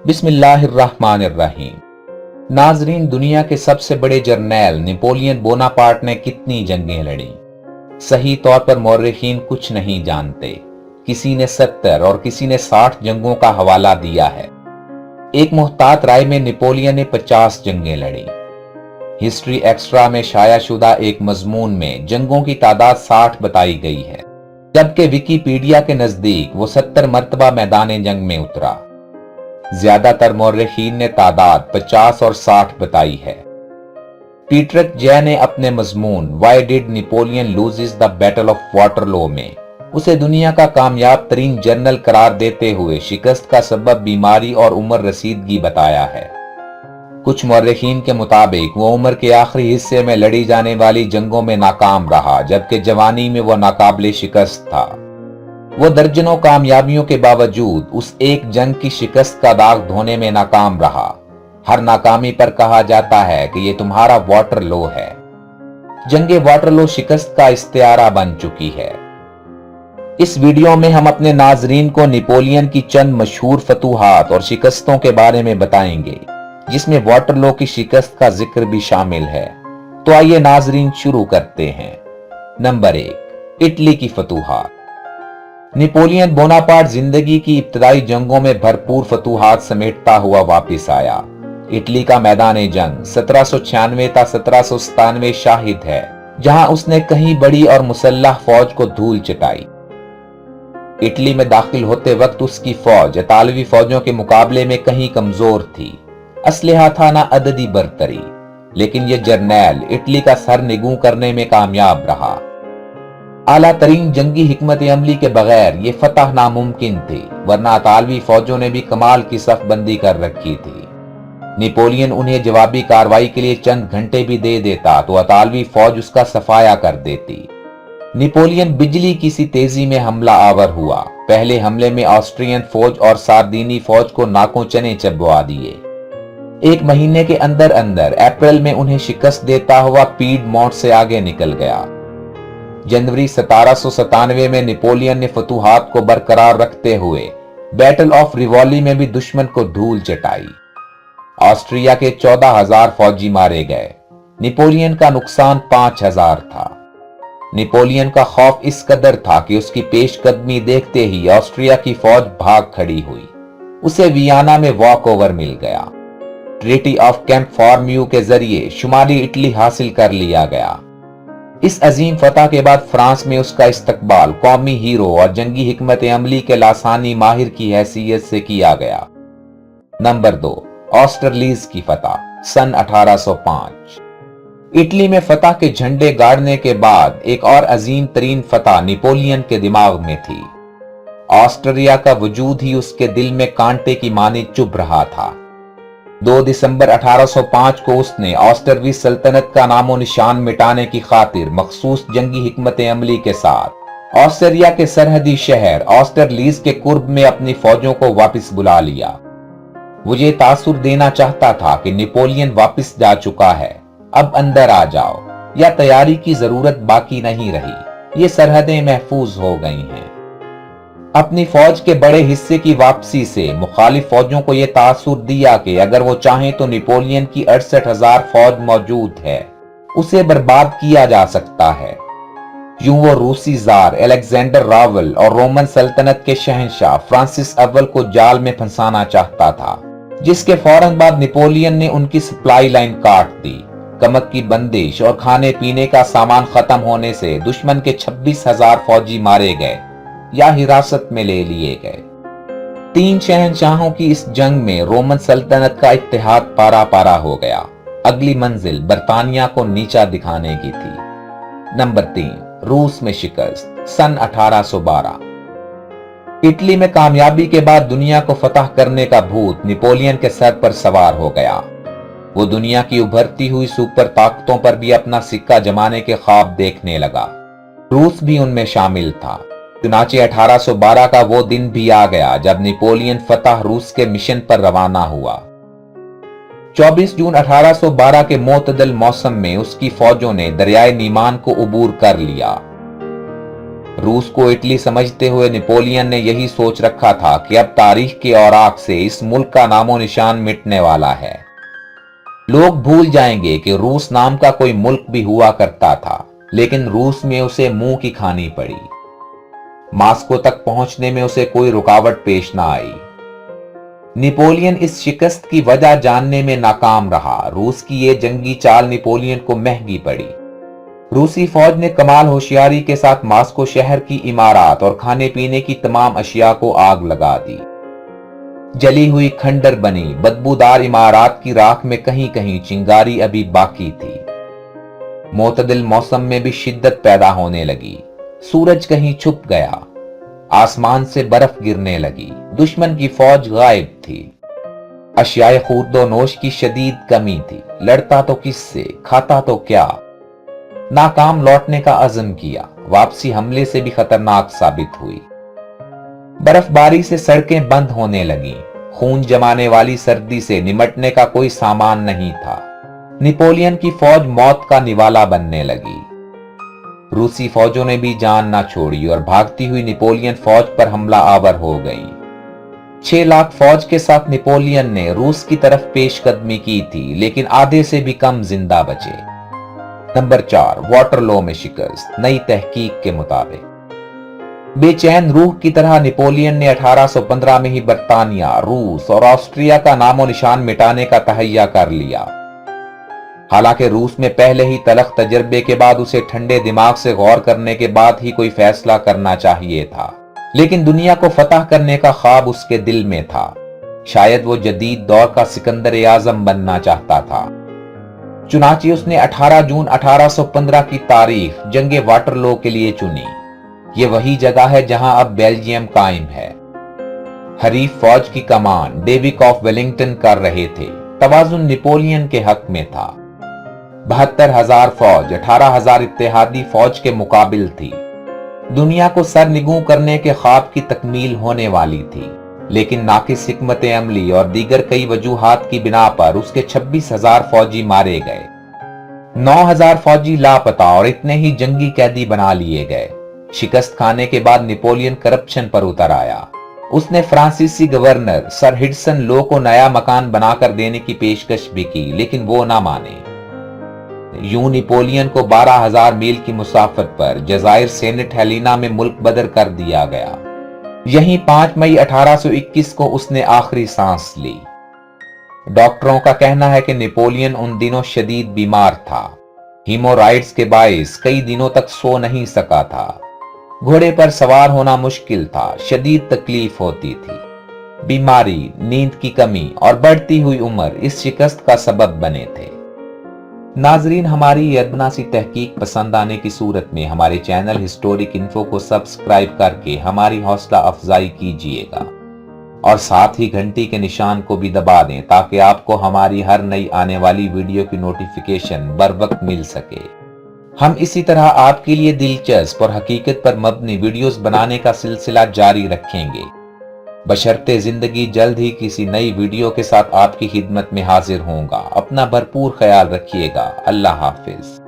बिस्मिल्लाहिर्रहमानिर्रहीम। नाजरीन, दुनिया के सबसे बड़े जर्नैल नेपोलियन बोनापार्ट ने कितनी जंगें लड़ी? सही तौर पर मौर्रिखीन कुछ नहीं जानते। किसी ने 70 और किसी ने 60 जंगों का हवाला दिया है। एक मुहतात राय में नेपोलियन ने 50 जंगें लड़ी। हिस्ट्री एक्स्ट्रा में शाया शुदा एक मजमून में जंगों की तादाद 60 बताई गई है, जबकि विकीपीडिया के नजदीक वो 70 मरतबा मैदान जंग में उतरा। ज्यादातर मौर्रिखीन ने तादाद 50 और 60 बताई है। पीटरक जे ने अपने मजमून why did Napoleon loses the battle of Waterloo में उसे दुनिया का कामयाब तरीन जनरल करार देते हुए शिकस्त का सबब बीमारी और उम्र रसीदगी बताया है। कुछ मौर्रिखीन के मुताबिक वो उम्र के आखिरी हिस्से में लड़ी जाने वाली जंगों में नाकाम रहा, जबकि जवानी में वो नाकाबिले शिकस्त था। वो दर्जनों कामयाबियों के बावजूद उस एक जंग की शिकस्त का दाग धोने में नाकाम रहा। हर नाकामी पर कहा जाता है कि ये तुम्हारा वाटरलो है। जंगे वाटरलो शिकस्त का इस्तिआरा बन चुकी है। इस वीडियो में हम अपने नाजरीन को नेपोलियन की चंद मशहूर फतूहात और शिकस्तों के बारे में बताएंगे, जिसमें वाटरलो की शिकस्त का जिक्र भी शामिल है। तो आइए नाजरीन शुरू करते हैं। नंबर 1, इटली की फतूहात। नेपोलियन बोनापार्ट जिंदगी की इब्तदाई जंगों में भरपूर फतूहात समेटता हुआ वापस आया। इटली का मैदान जंग 1796 था 1797 शाहिद है, जहां उसने कहीं बड़ी और मुसल्लह फौज को धूल चटाई। इटली में दाखिल होते वक्त उसकी फौज इतालवी फौजों के मुकाबले में कहीं कमजोर थी। असलहा था ना अददी बरतरी, लेकिन यह जर्नैल इटली का सर निगू करने में कामयाब रहा। आला तरीन जंगी हिकमत अमली के बगैर ये फतह नामुमकिन थी, वरना इतालवी फौजों ने भी कमाल की सफबंदी कर रखी थी। नेपोलियन उन्हें जवाबी कार्रवाई के लिए चंद घंटे भी दे देता तो इतालवी फौज उसका सफाया कर देती। नेपोलियन बिजली की सी तेजी में हमला आवर हुआ। पहले हमले में ऑस्ट्रियन फौज और सार्दीनी फौज को नाकों चने चबवा दिए। एक महीने के अंदर अंदर अप्रैल में उन्हें शिकस्त देता हुआ पीडमोंट से आगे निकल गया। जनवरी 1797 में नेपोलियन ने फतूहात को बरकरार रखते हुए बैटल ऑफ रिवॉली में भी दुश्मन को धूल चटाई। ऑस्ट्रिया के 14,000 फौजी मारे गए। नेपोलियन का नुकसान 5,000 था। नेपोलियन का खौफ इस कदर था कि उसकी पेशकदमी देखते ही ऑस्ट्रिया की फौज भाग खड़ी हुई। उसे वियना में वॉक ओवर मिल गया। ट्रीटी ऑफ कैंप फॉर्म्यू के जरिए शुमाली इटली हासिल कर लिया गया। इस अजीम फतह के बाद फ्रांस में उसका इस्तकबाल कौमी हीरो और जंगी हिकमत अमली के लासानी माहिर की हैसियत से किया गया। नंबर 2, ऑस्टरलीज की फतह सन 1805। इटली में फतह के झंडे गाड़ने के बाद एक और अजीम तरीन फतह नेपोलियन के दिमाग में थी। ऑस्ट्रिया का वजूद ही उसके दिल में कांटे की मानी चुभ रहा था। 2 दिसंबर 1805 को उसने ऑस्टरलीज सल्तनत का नामो निशान मिटाने की खातिर मखसूस जंगी हिकमत अमली के साथ ऑस्ट्रिया के सरहदी शहर ऑस्टरलीज के कुर्ब में अपनी फौजों को वापस बुला लिया। वो ये तासुर देना चाहता था कि नेपोलियन वापस जा चुका है, अब अंदर आ जाओ, या तैयारी की जरूरत बाकी नहीं रही, ये सरहदें महफूज हो गई हैं। अपनी फौज के बड़े हिस्से की वापसी से मुखालिफ फौजों को यह तासुर दिया कि अगर वो चाहें तो नेपोलियन की 68,000 फौज मौजूद है, उसे बर्बाद किया जा सकता है। यूं वो रूसी जार अलेक्जेंडर रावल और रोमन सल्तनत के शहंशाह फ्रांसिस अव्वल को जाल में फंसाना चाहता था, जिसके फौरन बाद नेपोलियन ने उनकी सप्लाई लाइन काट दी। कमक की बंदिश और खाने पीने का सामान खत्म होने से दुश्मन के 26,000 फौजी मारे गए या हिरासत में ले लिए गए। 3 शहंशाहों की इस जंग में रोमन सल्तनत का इत्तेहाद पारा पारा हो गया। अगली मंजिल बर्तानिया को नीचा दिखाने की थी। नंबर 3, रूस में शिकस्त सन 1812। इटली में कामयाबी के बाद दुनिया को फतह करने का भूत नेपोलियन के सर पर सवार हो गया। वो दुनिया की उभरती हुई सुपर ताकतों पर भी अपना सिक्का जमाने के ख्वाब देखने लगा। रूस भी उनमें शामिल था। चुनाचे 1812 का वो दिन भी आ गया जब नेपोलियन फतह रूस के मिशन पर रवाना हुआ। 24 जून 1812 के मोतदल मौसम में उसकी फौजों ने दरियाए नीमान को उबूर कर लिया। रूस को इटली समझते हुए नेपोलियन ने यही सोच रखा था कि अब तारीख के औराक से इस मुल्क का नामो निशान मिटने वाला है। लोग भूल जाएंगे कि रूस नाम का कोई मुल्क भी हुआ करता था, लेकिन रूस में उसे मुंह की खानी पड़ी। मास्को तक पहुंचने में उसे कोई रुकावट पेश न आई। नेपोलियन इस शिकस्त की वजह जानने में नाकाम रहा। रूस की ये जंगी चाल नेपोलियन को महंगी पड़ी। रूसी फौज ने कमाल होशियारी के साथ मास्को शहर की इमारत और खाने पीने की तमाम अशिया को आग लगा दी। जली हुई खंडर बनी बदबूदार इमारत की राख में कहीं कहीं चिंगारी अभी बाकी थी। मोतदिल मौसम में भी शिद्दत पैदा होने लगी। सूरज कहीं छुप गया, आसमान से बर्फ गिरने लगी। दुश्मन की फौज गायब थी। अशियाए खुर्दो नोश की शदीद कमी थी। लड़ता तो किससे, खाता तो क्या। नाकाम लौटने का अज़म किया। वापसी हमले से भी खतरनाक साबित हुई। बर्फबारी से सड़कें बंद होने लगीं। खून जमाने वाली सर्दी से निमटने का कोई सामान नहीं था। नेपोलियन की फौज मौत का निवाला बनने लगी। रूसी फौजों ने भी जान ना छोड़ी और भागती हुई नेपोलियन फौज पर हमला आवर हो गई। 6 लाख फौज के साथ नेपोलियन ने रूस की तरफ पेशकदमी की थी, लेकिन आधे से भी कम जिंदा बचे। नंबर 4, वाटरलो में शिकस्त। नई तहकीक के मुताबिक बेचैन रूह की तरह नेपोलियन ने 1815 में ही बर्तानिया, रूस और ऑस्ट्रिया का नामो निशान मिटाने का तहैया कर लिया। हालांकि रूस में पहले ही तलख तजर्बे के बाद उसे ठंडे दिमाग से गौर करने के बाद ही कोई फैसला करना चाहिए था, लेकिन दुनिया को फतह करने का ख्वाब उसके दिल में था। शायद वो जदीद दौर का सिकंदर आजम बनना चाहता था। चुनांचे उसने 18 जून 1815 की तारीख जंगे वाटरलो के लिए चुनी। ये वही जगह है जहां अब बेल्जियम कायम है। हरीफ फौज की कमान डेविड ऑफ वेलिंगटन कर रहे थे। तवाजुन नेपोलियन के हक में था। 72,000 फौज 18,000 इत्तेहादी फौज के मुकाबिल थी। दुनिया को सरनिगू करने के ख्वाब की तकमील होने वाली थी, लेकिन नाकिस हिकमत अमली और दीगर कई वजूहात की बिना पर उसके 26,000 फौजी मारे गए। 9,000 फौजी लापता और इतने ही जंगी कैदी बना लिए गए। शिकस्त खाने के बाद नेपोलियन करप्शन पर उतर आया। उसने फ्रांसीसी गवर्नर सर हिडसन लो को नया मकान बनाकर देने की पेशकश भी की, लेकिन वो ना माने। यूं नेपोलियन को 12,000 मील की मुसाफत पर जजायर सेनेट हेलिना में मुल्क बदर कर दिया गया। यहीं 5 मई 1821 को उसने आखिरी सांस ली। डॉक्टरों का कहना है कि नेपोलियन उन दिनों शदीद बीमार था। हीमोराइड्स के बायस कई दिनों तक सो नहीं सका था। घोड़े पर सवार होना मुश्किल था। शदीद तकलीफ होती थी। बीमारी, नींद की कमी और बढ़ती हुई उम्र इस शिकस्त का सबब बने थे। नाजरीन, हमारी ये अदना सी तहकीक पसंद आने की सूरत में हमारे चैनल हिस्टोरिक इन्फो को सब्सक्राइब करके हमारी हौसला अफजाई कीजिएगा और साथ ही घंटी के निशान को भी दबा दें ताकि आपको हमारी हर नई आने वाली वीडियो की नोटिफिकेशन बर वक्त मिल सके। हम इसी तरह आपके लिए दिलचस्प और हकीकत पर मबनी वीडियोस बनाने का सिलसिला जारी रखेंगे। बशर्ते जिंदगी जल्द ही किसी नई वीडियो के साथ आपकी खिदमत में हाजिर होऊंगा। अपना भरपूर ख्याल रखिएगा। अल्लाह हाफिज।